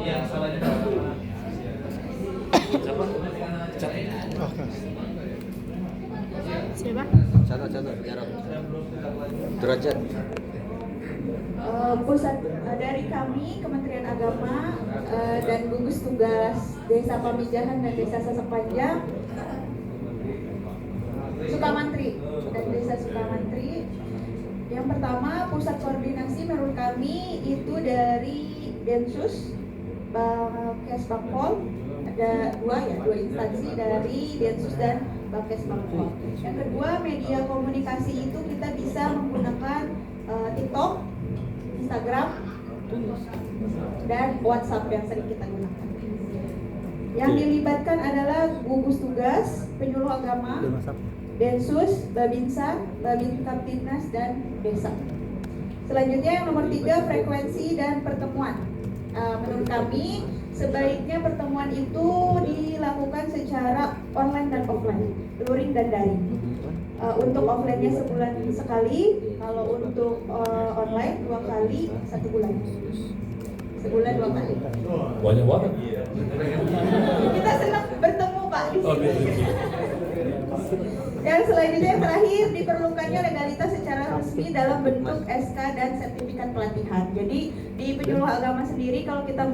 yang salahnya siapa? Siapa? Catat jarak derajat. Pusat dari kami Kementerian Agama dan gugus tugas Desa Pamijahan dan Desa Sesepanjang Sukamantri dan Desa Sukamantri. Yang pertama, pusat koordinasi menurut kami itu dari Densus, Bangkes Bangpol, ada dua instansi dari Densus dan Bangkes Bangpol. Yang kedua, media komunikasi itu kita bisa menggunakan TikTok, Instagram, dan WhatsApp yang sering kita gunakan. Yang dilibatkan adalah gugus tugas, penyuluh agama, Densus, Babinsa, Babin Kamtibnas, dan Desa. Selanjutnya yang nomor 3, frekuensi dan pertemuan. Menurut kami, sebaiknya pertemuan itu dilakukan secara online dan offline, luring dan daring. Untuk offline-nya sebulan sekali, kalau untuk online 2 kali 1 bulan. Sebulan 2 kali. Banyak banget. Kita senang bertemu Pak di Oh, sini. gitu. Yang selanjutnya yang terakhir, diperlukannya legalitas secara resmi dalam bentuk SK dan sertifikat pelatihan. Jadi di penyuluh agama sendiri, kalau kita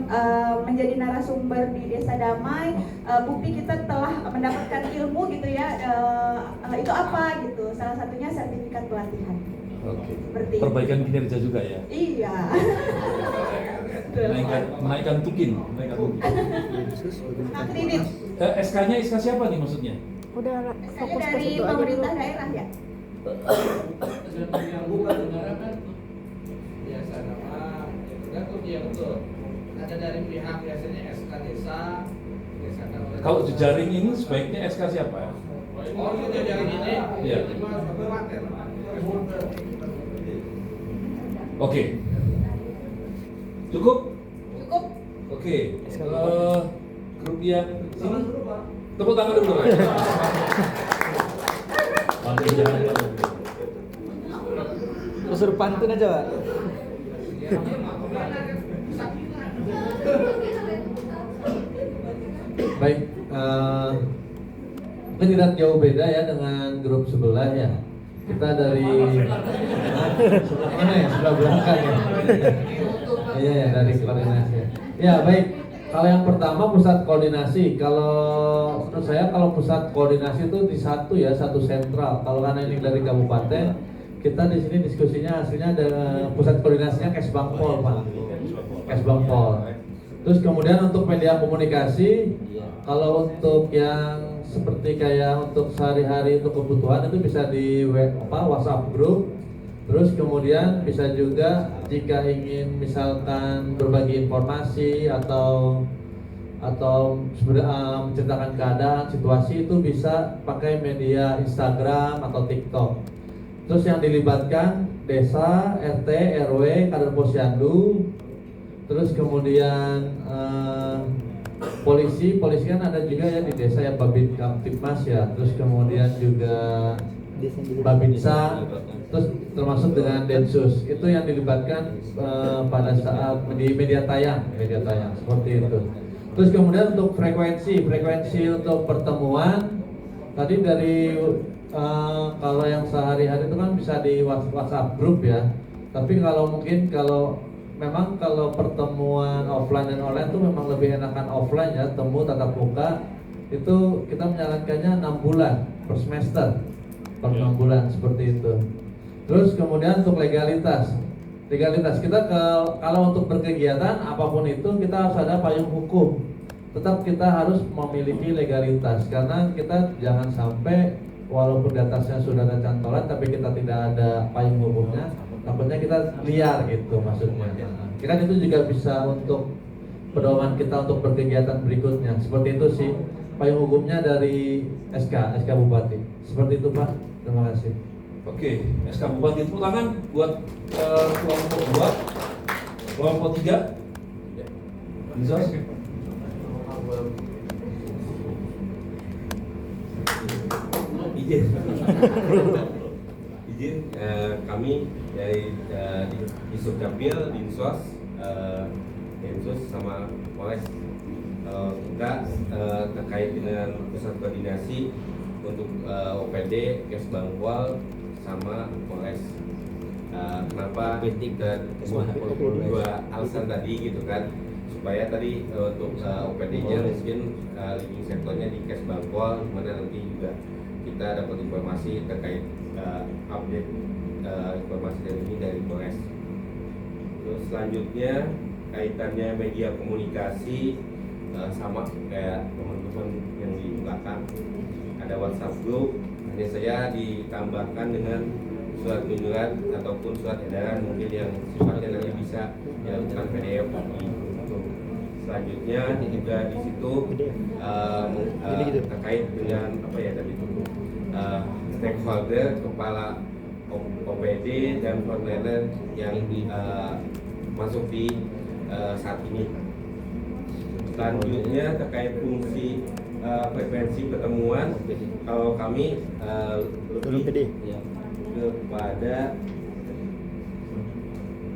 menjadi narasumber di Desa Damai, bukti kita telah mendapatkan ilmu gitu ya, itu apa gitu. Salah satunya sertifikat pelatihan. Oke. Seperti Perbaikan kinerja juga ya. Iya. Menaikkan tukin. Akredit. SK-nya SK siapa nih maksudnya? Udah fokus ke Dari situ aja dulu. pemerintah daerah ya. Yang bukan negara kan biasa nama tergantung ya betul. Ada dari pihak biasanya SK desa, desa kabupaten. Kalau jejaring ini sebaiknya SK siapa ya? Oh itu jajaran ini, Iya. cuma kabupaten. Oke. Cukup? Cukup. Oke. Grup yang sini. Tepuk tangan dulu. Pantun jangan. Unsur pantun aja, Pak. Baik, mungkin tidak jauh beda ya dengan grup sebelah ya. Kita dari sebelah mana ya? Sebelah belakang ya. Iya ya, dari koordinasi. Ya baik. Kalau yang pertama pusat koordinasi. Kalau menurut saya kalau pusat koordinasi itu di satu sentral. Kalau karena ini dari kabupaten, kita di sini diskusinya hasilnya ada pusat koordinasinya Kesbangpol, Pak. Kesbangpol. Terus kemudian untuk media komunikasi, kalau untuk yang seperti kayak untuk sehari-hari untuk kebutuhan itu bisa di WhatsApp group. Terus kemudian bisa juga jika ingin misalkan berbagi informasi atau menceritakan keadaan situasi itu bisa pakai media Instagram atau TikTok. Terus yang dilibatkan desa, RT, RW, kader posyandu. Terus kemudian polisi kan ada juga ya di desa ya Babin Kamtibmas ya. Terus kemudian juga Babinsa, terus termasuk dengan Densus itu yang dilibatkan pada saat di media tayang seperti itu. Terus kemudian untuk frekuensi untuk pertemuan tadi dari kalau yang sehari-hari itu kan bisa di WhatsApp grup ya. Tapi kalau memang kalau pertemuan offline dan online itu memang lebih enakan offline ya, temu tatap muka itu kita menyarankannya 6 bulan per semester. Per 6 bulan seperti itu. Terus kemudian untuk legalitas kita kalau untuk berkegiatan apapun itu kita harus ada payung hukum. Tetap kita harus memiliki legalitas karena kita jangan sampai walaupun di atasnya sudah ada cantolan tapi kita tidak ada payung hukumnya, takutnya kita liar gitu maksudnya. Kan itu juga bisa untuk pedoman kita untuk berkegiatan berikutnya. Seperti itu sih payung hukumnya dari SK Bupati. Seperti itu Pak. Terima kasih. Oke, SK Bupati tepuk tangan buat kelompok 2, kelompok 3. Bisa? Izin kami dari Disub Capil, Dinsos, Densus sama sama Polres kita terkait dengan pusat koordinasi untuk OPD, Kes Bangpol sama Polres. Kenapa kita dua alasan tadi gitu kan, supaya tadi untuk OPD-nya mungkin leading sektornya di Kes Bangpol, mana nanti juga kita dapat informasi terkait update informasi dari ini dari Polres. Terus selanjutnya kaitannya media komunikasi sama kayak teman-teman yang di belakang, ada WhatsApp group, hanya saya ditambahkan dengan surat kunjungan ataupun surat edaran mungkin yang sifatnya nanti bisa dilakukan PDF. Selanjutnya juga di situ terkait dengan apa ya tadi itu stakeholder, kepala OPD dan frontliner yang masuk di saat ini. Selanjutnya terkait fungsi frekuensi pertemuan, kalau kami lebih kepada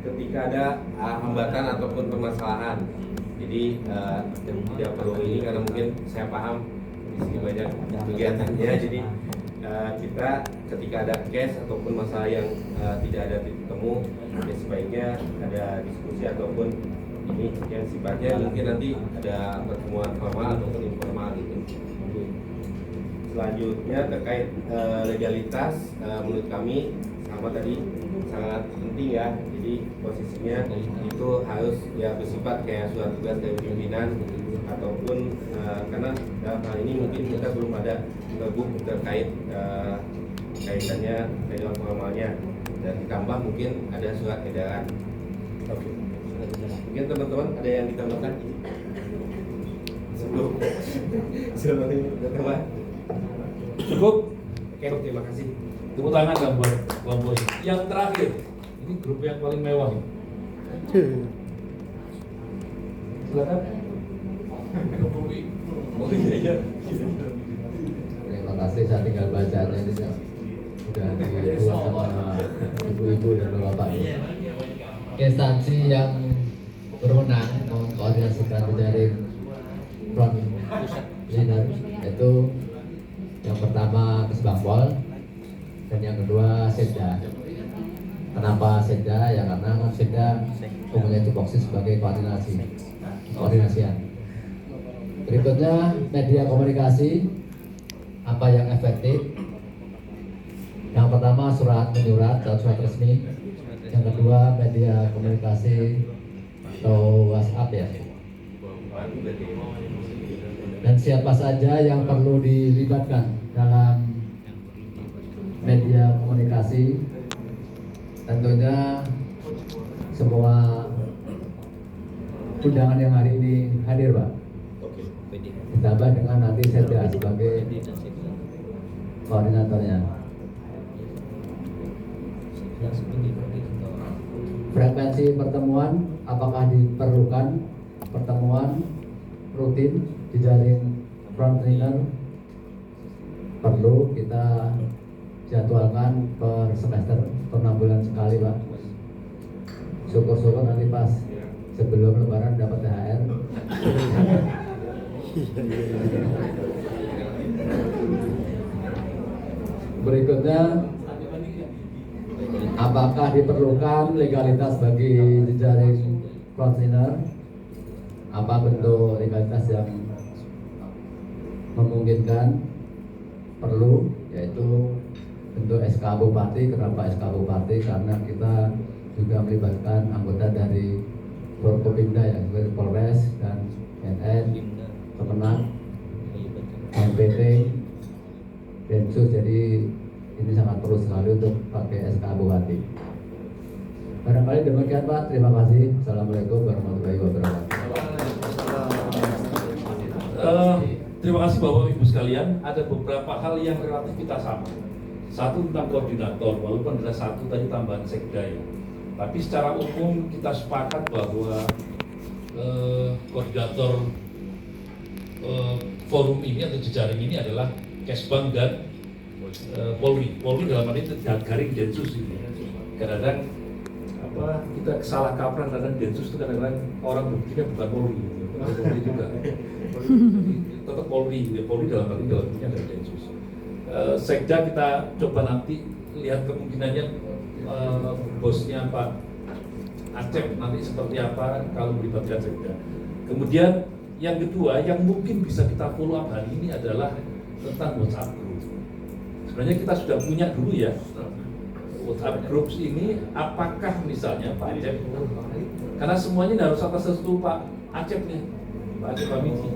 ketika ada hambatan ataupun permasalahan. Jadi tidak perlu ini karena mungkin saya paham di sini banyak kegiatannya. Jadi kita ketika ada case ataupun masalah yang tidak ada titik temu, ya sebaiknya ada diskusi ataupun ini yang sifatnya mungkin nanti ada pertemuan formal ataupun informal gitu. Selanjutnya terkait legalitas, menurut kami sama tadi sangat penting ya. Jadi posisinya itu harus ya bersifat kayak surat tugas dari pimpinan ataupun karena dalam hal ini mungkin kita belum ada terbuk terkait kaitannya legal formalnya, dan ditambah mungkin ada surat edaran. Oke. Mungkin teman-teman ada yang ditambahkan sebelum ditambah? Cukup? Oke, terima kasih. Tepuk tangan dong buat kelompok yang terakhir. Ini grup yang paling mewah. Silakan. Oh iya. Terima kasih, saya tinggal bacanya ini sudah dibuat sama ibu-ibu dan bapak. Instansi yang berwenang mengkoordinasikan jaring front liner itu yang pertama Kes Bangpol dan yang kedua Setda. Kenapa Setda? Ya karena Setda mempunyai tupoksi sebagai koordinasian. Berikutnya media komunikasi, apa yang efektif. Yang pertama surat menyurat atau surat resmi. Yang kedua media komunikasi atau WhatsApp ya. Dan siapa saja yang perlu dilibatkan dalam media komunikasi, tentunya semua undangan yang hari ini hadir Pak. Ditambah dengan nanti Setda sebagai koordinatornya. Frekuensi pertemuan, apakah diperlukan pertemuan rutin di jaring frontliner? Perlu kita jadwalkan per semester, per 6 bulan sekali Pak. Syukur-syukur nanti pas sebelum lebaran dapat THR. Berikutnya, apakah diperlukan legalitas bagi jejaring frontliner? Apa bentuk legalitas yang memungkinkan? Perlu, yaitu bentuk SK Bupati. Kenapa SK Bupati? Karena kita juga melibatkan anggota dari Forkopimda ya, seperti Polres dan NN, Kemenang, MPT, Densus. Jadi ini sangat perlu sekali untuk pakai SK Bupati. Barangkali demikian Pak, terima kasih. Assalamualaikum warahmatullahi wabarakatuh. Terima kasih Bapak Ibu sekalian. Ada beberapa hal yang relatif kita sama. Satu tentang koordinator, walaupun ada satu tadi tambahan sekda ya. Tapi secara umum kita sepakat bahwa koordinator forum ini atau jejaring ini adalah Kesbang dan Polri. Polri dalam hal ini garing Densus ini. Kadang-kadang kita salah kaprah kadang Densus itu kadang-kadang orang berpikir bukan Polri, gitu. Polri juga. Tetap Polri, gitu. Polri dalam artinya dari Densus. Sekda kita coba nanti lihat kemungkinannya bosnya Pak Acep nanti seperti apa kalau melibatkan Sekda. Kemudian yang kedua yang mungkin bisa kita follow up hari ini adalah tentang WhatsApp group. Sebenarnya kita sudah punya dulu ya WhatsApp groups ini, apakah misalnya Pak Acep, karena semuanya ini harus atas restu Pak Acep nih, Pak Acep Hamidi.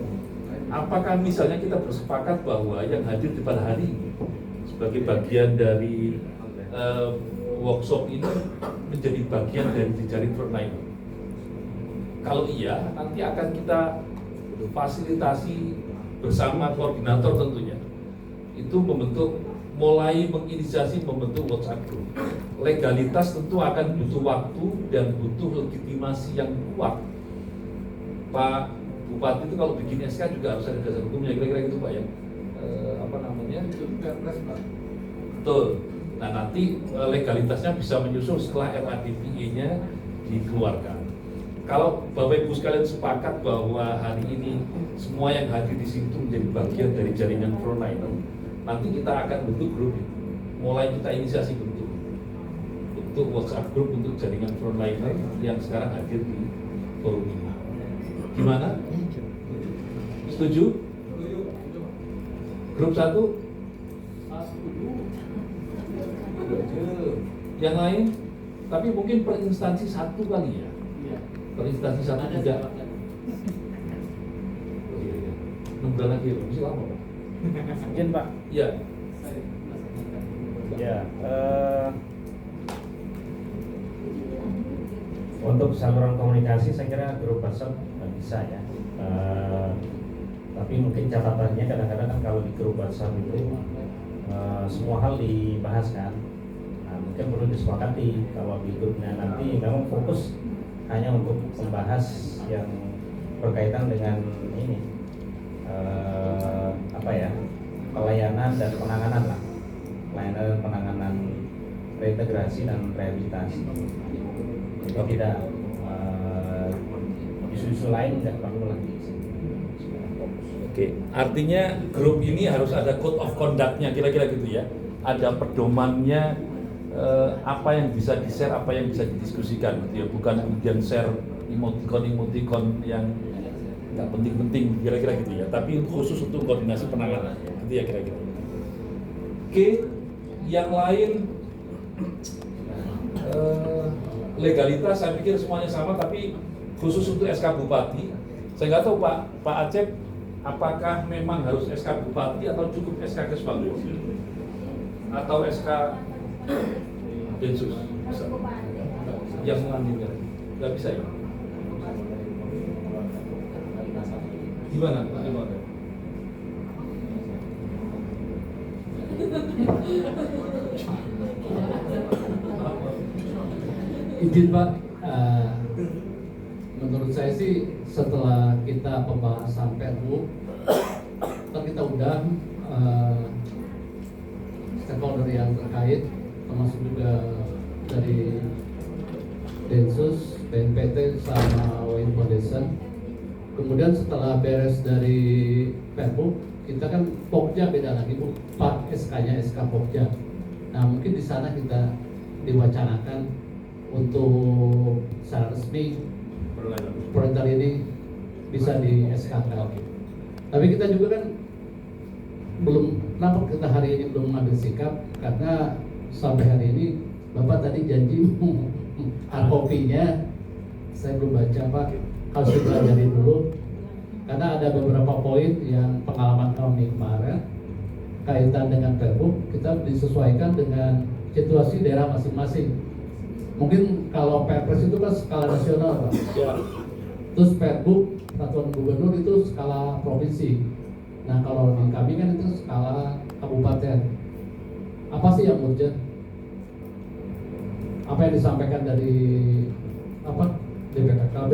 Apakah misalnya kita bersepakat bahwa yang hadir di pada hari ini sebagai bagian dari workshop ini menjadi bagian dari jejaring frontline? Kalau iya, nanti akan kita fasilitasi bersama koordinator tentunya. Itu mulai menginisiasi membentuk WhatsApp group. Legalitas tentu akan butuh waktu dan butuh legitimasi yang kuat. Pak Bupati itu kalau bikin SK juga harus ada dasar hukumnya, kira-kira gitu Pak ya. Itu Perpres Pak. Betul. Nah nanti legalitasnya bisa menyusul setelah RADPE-nya dikeluarkan. Kalau Bapak Ibu sekalian sepakat bahwa hari ini semua yang hadir di situ menjadi bagian dari jaringan frontliner, nanti kita akan bentuk grup. Mulai kita inisiasi bentuk WhatsApp group untuk jaringan frontliner yang sekarang hadir di forum ini. Gimana? Setuju? Grup 1? Yang lain? Tapi mungkin per instansi satu kali ya? Per instansi satu tidak. Nunggu lagi, masih lama Pak? Mungkin Pak. Iya. Ya. Untuk saluran komunikasi saya kira grup WhatsApp bisa ya. Tapi mungkin catatannya kadang-kadang kan kalau di grup WhatsApp itu semua hal dibahas kan. Nah, mungkin perlu disepakati kalau di grupnya nanti memang fokus hanya untuk membahas yang berkaitan dengan ini pelayanan dan penanganan lah, pelayanan dan penanganan reintegrasi dan rehabilitasi. Kalau tidak isu-isu lain tidak perlu lagi. Oke, artinya grup ini harus ada code of conduct-nya, kira-kira gitu ya. Ada pedomannya, apa yang bisa di-share, apa yang bisa didiskusikan gitu ya. Bukan kemudian share emoticon yang nggak penting-penting, kira-kira gitu ya. Tapi khusus untuk koordinasi penanganan, gitu ya kira-kira. Oke, yang lain legalitas saya pikir semuanya sama, tapi khusus untuk SK Bupati, saya nggak tahu Pak Acep, apakah memang harus SK Bupati atau cukup SK Kesbangpol atau SK Densus? Bisa. Yang mengambil nggak bisa ya? Gimana? Izin Pak, menurut saya sih setelah kita pembahasan Perbu, kan kita undang stakeholder yang terkait, termasuk juga dari Densus, BNPT, sama Wayne Foundation. Kemudian setelah beres dari Perbu, kita kan Pokja beda lagi Bu, Pak SK-nya SK Pokja. Nah mungkin di sana kita diwacanakan untuk secara resmi perintah ini bisa di SK-kan. Tapi kita juga kan belum nampak, kita hari ini belum mengambil sikap karena sampai hari ini Bapak tadi janji kopinya saya belum baca Pak, harus dipelajari dulu karena ada beberapa poin yang pengalaman kami kemarin kaitan dengan Perbu, kita disesuaikan dengan situasi daerah masing-masing. Mungkin kalau Perpres itu kan skala nasional Pak, terus Perbu peraturan gubernur itu skala provinsi. Nah kalau di kami kan itu skala kabupaten. Apa sih yang urgent? Apa yang disampaikan dari DPKKB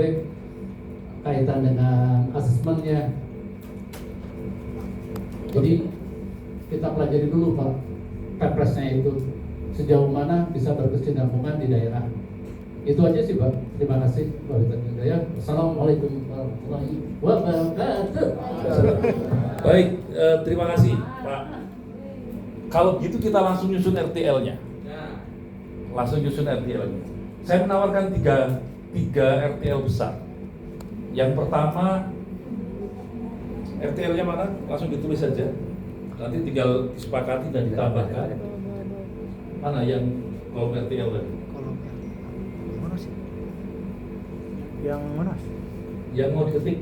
kaitan dengan asesmennya? Jadi kita pelajari dulu Pak Perpresnya itu sejauh mana bisa berkesinambungan di daerah. Itu aja sih Pak. Terima kasih Pak Hidayah. Assalamualaikum warahmatullahi wabarakatuh. Baik, terima kasih Pak. Kalau gitu kita langsung nyusun RTL-nya. Langsung nyusun RTL-nya. Saya menawarkan tiga RTL besar. Yang pertama, RTL-nya mana? Langsung ditulis saja. Nanti tinggal disepakati dan ditambahkan. Mana yang kolom RTL tadi? Yang mana? Yang mau diketik?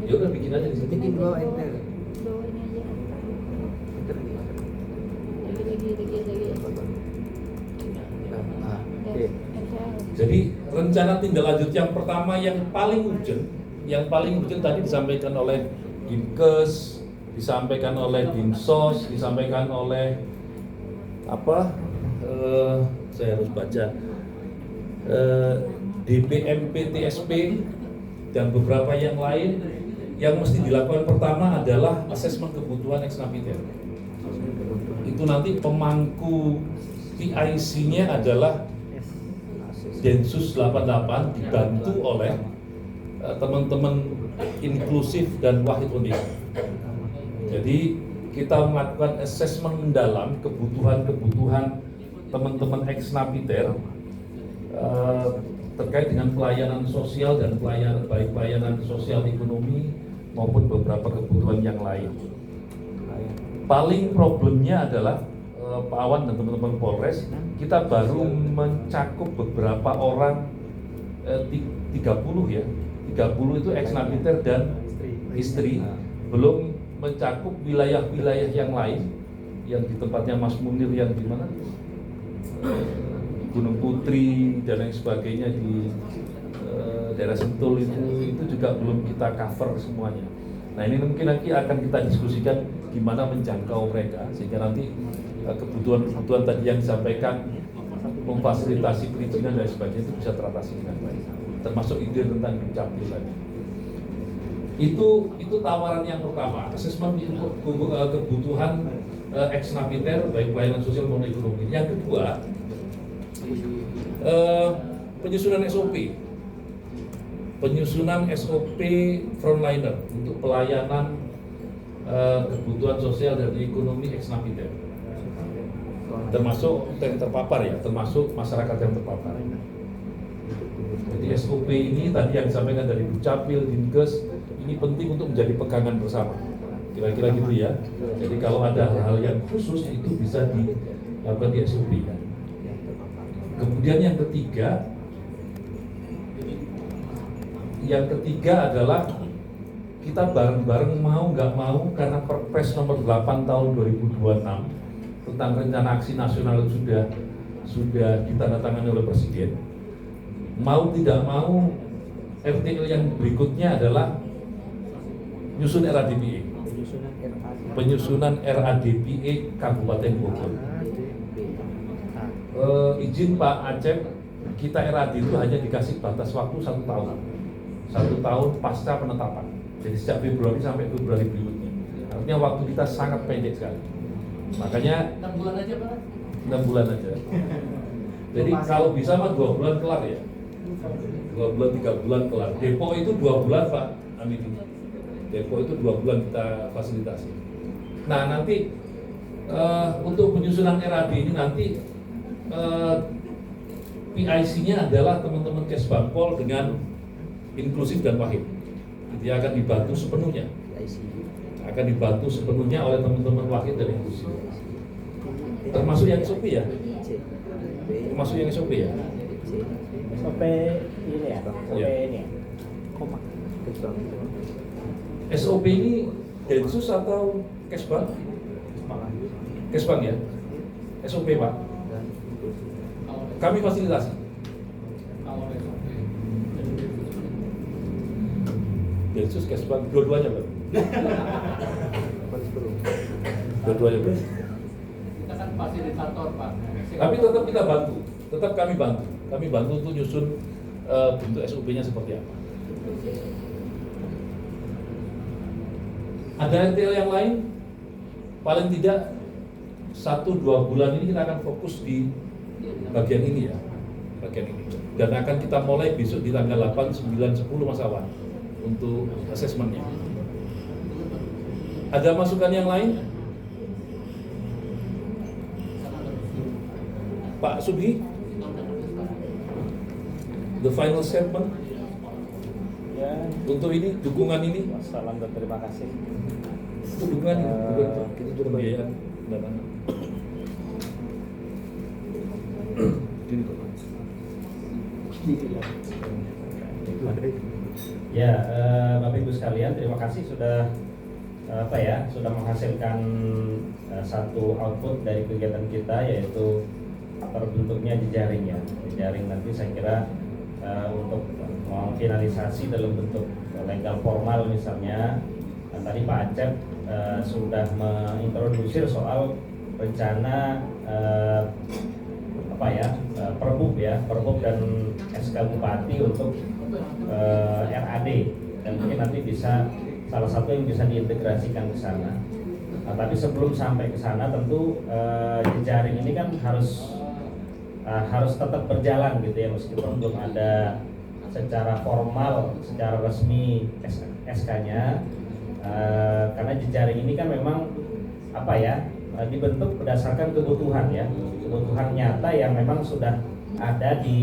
Ya udah bikin aja di situ. Bikin dua enter. Bawa ini aja. Ah, Ya, oke. Jadi rencana tindak lanjut yang pertama yang paling urgent tadi disampaikan oleh Dinkes, disampaikan oleh Dinsos, disampaikan oleh saya harus baca DPMPTSP dan beberapa yang lain. Yang mesti dilakukan pertama adalah asesmen kebutuhan ex napiter. Itu nanti pemangku PIC-nya adalah Densus 88 dibantu oleh teman-teman inklusif dan Wahid Unik. Jadi kita melakukan asesmen mendalam kebutuhan teman-teman ex napiter terkait dengan pelayanan sosial dan pelayanan sosial ekonomi maupun beberapa kebutuhan yang lain. Paling problemnya adalah Pak Awan dan teman-teman Polres, kita baru mencakup beberapa orang 30 ya. 30 itu ex napiter dan istri, belum mencakup wilayah-wilayah yang lain yang di tempatnya Mas Munir yang di mana? Gunung Putri dan lain sebagainya di daerah Sentul itu juga belum kita cover semuanya. Nah ini mungkin nanti akan kita diskusikan gimana menjangkau mereka sehingga nanti kebutuhan tadi yang disampaikan memfasilitasi perizinan dan sebagainya itu bisa teratasi dengan baik. Termasuk ide tentang dukcapil tadi. Itu tawaran yang pertama, asesmen kebutuhan ex napiter baik pelayanan sosial maupun ekonomi. Yang kedua, penyusunan SOP frontliner untuk pelayanan kebutuhan sosial dan ekonomi ex napiter, termasuk yang terpapar ya, termasuk masyarakat yang terpapar. Jadi SOP ini tadi yang disampaikan dari Dukcapil, Dinkes, ini penting untuk menjadi pegangan bersama. Kira-kira gitu ya. Jadi kalau ada hal-hal yang khusus itu bisa dilakukan di SOP. Kemudian yang ketiga adalah kita bareng-bareng mau nggak mau karena Perpres nomor 8 tahun 2026 tentang rencana aksi nasional sudah ditandatangani oleh Presiden. Mau tidak mau RTL yang berikutnya adalah nyusun RADPE. Penyusunan RADPE Kabupaten Bogor. Izin Pak Acep, kita RAD itu hanya dikasih batas waktu 1 tahun. 1 tahun pasca penetapan. Jadi sejak Februari sampai Februari berikutnya. Artinya waktu kita sangat pendek sekali. Makanya 6 bulan aja Pak. 6 bulan aja. Jadi kalau bisa mah 2 bulan kelar ya. 2 bulan, 3 bulan kelar. Depo itu 2 bulan Pak Amin. Depo itu 2 bulan kita fasilitasi. Nah nanti untuk penyusunan RAD ini nanti PIC-nya adalah teman-teman Kesbangpol dengan inklusif dan Wahid. Dia akan dibantu sepenuhnya. Akan dibantu sepenuhnya oleh teman-teman Wahid dan inklusif. Termasuk yang SOP ya? Termasuk yang SOP ya? Sampai ini ya, sampai Ya. ini ya. SOP ini Densus atau Kesbang? Kesbang ya? SOP Pak? Kami fasilitasi. Densus Kesbang, dua-duanya Pak? Dua-duanya Pak? Kita kan fasilitator Pak. Tapi tetap kita bantu, tetap kami bantu untuk nyusun bentuk SOP-nya seperti apa. Ada RTL yang lain? Paling tidak 1-2 bulan ini kita akan fokus di bagian ini ya, bagian ini. Dan akan kita mulai besok di tanggal 8, 9, 10 Mas Awan untuk asesmennya. Ada masukan yang lain? Pak Sugi, the final statement Ya, untuk ini, dukungan ini, salam dan terima kasih. untuk dukungan ini, bukan kita juga pembiayaan dana. Gini kok. Ya, Bapak Ibu sekalian, terima kasih sudah sudah menghasilkan satu output dari kegiatan kita, yaitu terbentuknya jejaring ya. Jejaring nanti saya kira untuk finalisasi dalam bentuk legal formal misalnya. Dan tadi Pak Acep sudah mengintrodusir soal rencana Perbub dan SK Bupati untuk RAD, dan mungkin nanti bisa salah satu yang bisa diintegrasikan ke sana. Nah, tapi sebelum sampai ke sana tentu jejaring ini kan harus tetap berjalan gitu ya, meskipun belum ada secara formal, secara resmi SK-nya, karena jejaring ini kan memang dibentuk berdasarkan kebutuhan ya, kebutuhan nyata yang memang sudah ada di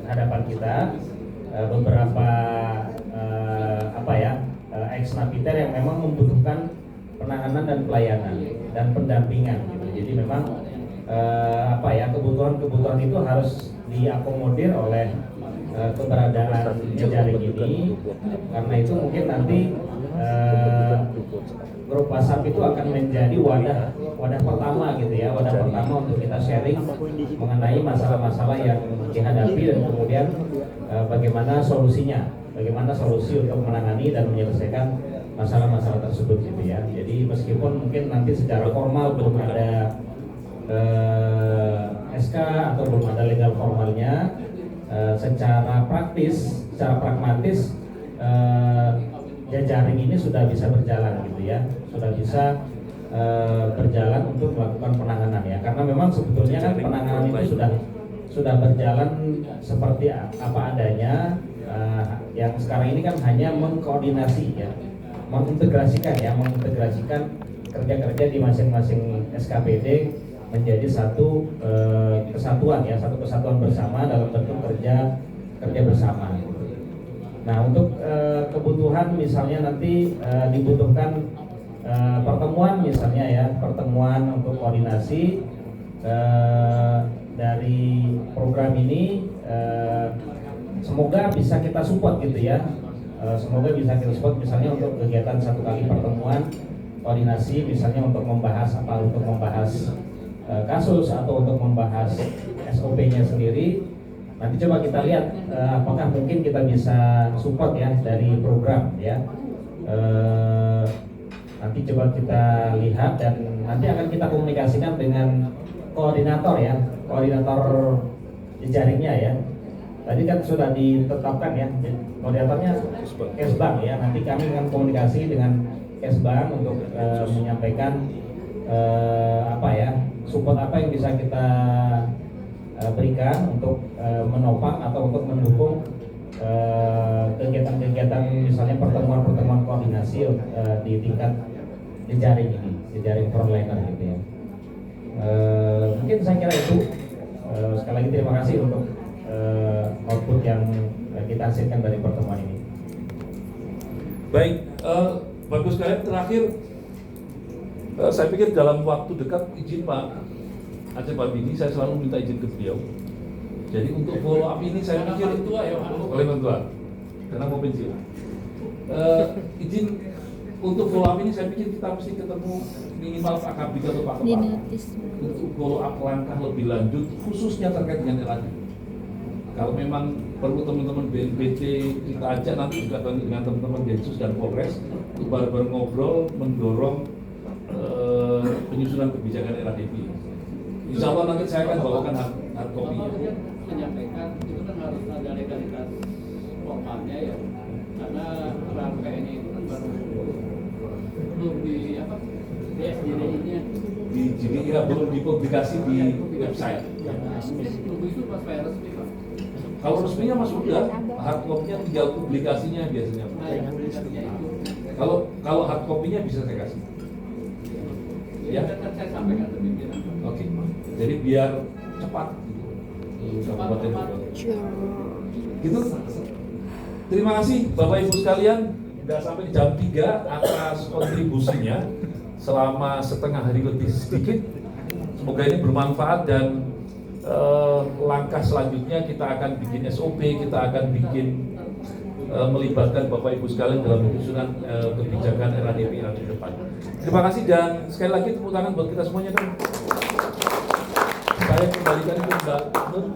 hadapan kita, beberapa ex napiter yang memang membutuhkan penanganan dan pelayanan dan pendampingan gitu. Jadi memang kebutuhan itu harus diakomodir oleh keberadaan jejaring ini. Karena itu mungkin nanti grup WhatsApp itu akan menjadi wadah pertama gitu ya, wadah pertama untuk kita sharing mengenai masalah-masalah yang dihadapi dan kemudian bagaimana solusinya, bagaimana solusi untuk menangani dan menyelesaikan masalah-masalah tersebut gitu ya. Jadi meskipun mungkin nanti secara formal belum ada SK atau belum ada legal formalnya, secara praktis, secara pragmatis jejaring ini sudah bisa berjalan gitu ya, sudah bisa berjalan untuk melakukan penanganan ya, karena memang sebetulnya kan penanganan itu sudah berjalan seperti apa adanya. Yang sekarang ini kan hanya mengkoordinasi ya, mengintegrasikan kerja-kerja di masing-masing SKPD menjadi satu kesatuan ya, satu kesatuan bersama dalam bentuk kerja bersama. Nah, untuk kebutuhan misalnya nanti dibutuhkan pertemuan misalnya ya, pertemuan untuk koordinasi dari program ini, semoga bisa kita support gitu ya. Semoga bisa kita support misalnya untuk kegiatan satu kali pertemuan koordinasi misalnya untuk membahas kasus atau untuk membahas SOP-nya sendiri. Nanti coba kita lihat apakah mungkin kita bisa support ya dari program ya. Nanti coba kita lihat dan nanti akan kita komunikasikan dengan koordinator ya, koordinator jejaringnya ya. Tadi kan sudah ditetapkan ya, koordinatornya Kesbang ya. Nanti kami akan komunikasi dengan Kesbang untuk menyampaikan support apa yang bisa kita berikan untuk menopang atau untuk mendukung kegiatan-kegiatan misalnya pertemuan koordinasi di tingkat jejaring ini, jejaring frontliner gitu ya. Mungkin saya kira itu. Sekali lagi terima kasih untuk output yang kita hasilkan dari pertemuan ini. Baik, bagus sekali. Terakhir, saya pikir dalam waktu dekat izin Pak Acep Habibie, saya selalu minta izin ke beliau. Jadi untuk follow up ini saya pikir oleh bantuan karena mau pensiun. Izin untuk follow up ini saya pikir kita mesti ketemu minimal Pak Kabid atau Pak Kepala untuk follow up langkah lebih lanjut khususnya terkait dengan RAD. Kalau memang perlu teman-teman BNPT kita ajak nanti juga dengan teman-teman Densus dan Polres untuk bareng-bareng ngobrol mendorong penyusunan kebijakan RADP. Insya Allah nanti saya akan bawakan hard copy. Menyampaikan itu kan harus ada legalitas formalnya ya, karena rangkaiannya itu kan baru belum di SDD-nya. belum dipublikasi di website. Kalau resminya mas udah, hard copy-nya tinggal publikasinya biasanya. Kalau hard copy-nya bisa saya kasih. Ya. Oke. Jadi biar cepat. Kabupaten Bogor. Gitu. Terima kasih Bapak Ibu sekalian. Sudah sampai jam 3 atas kontribusinya selama setengah hari lebih sedikit. Semoga ini bermanfaat dan langkah selanjutnya kita akan bikin SOP, kita akan bikin melibatkan Bapak Ibu sekalian dalam penyusunan kebijakan era DPR ke depan. Terima kasih dan sekali lagi tepuk tangan buat kita semuanya dong. Saya kembalikan ke Mbak Nur.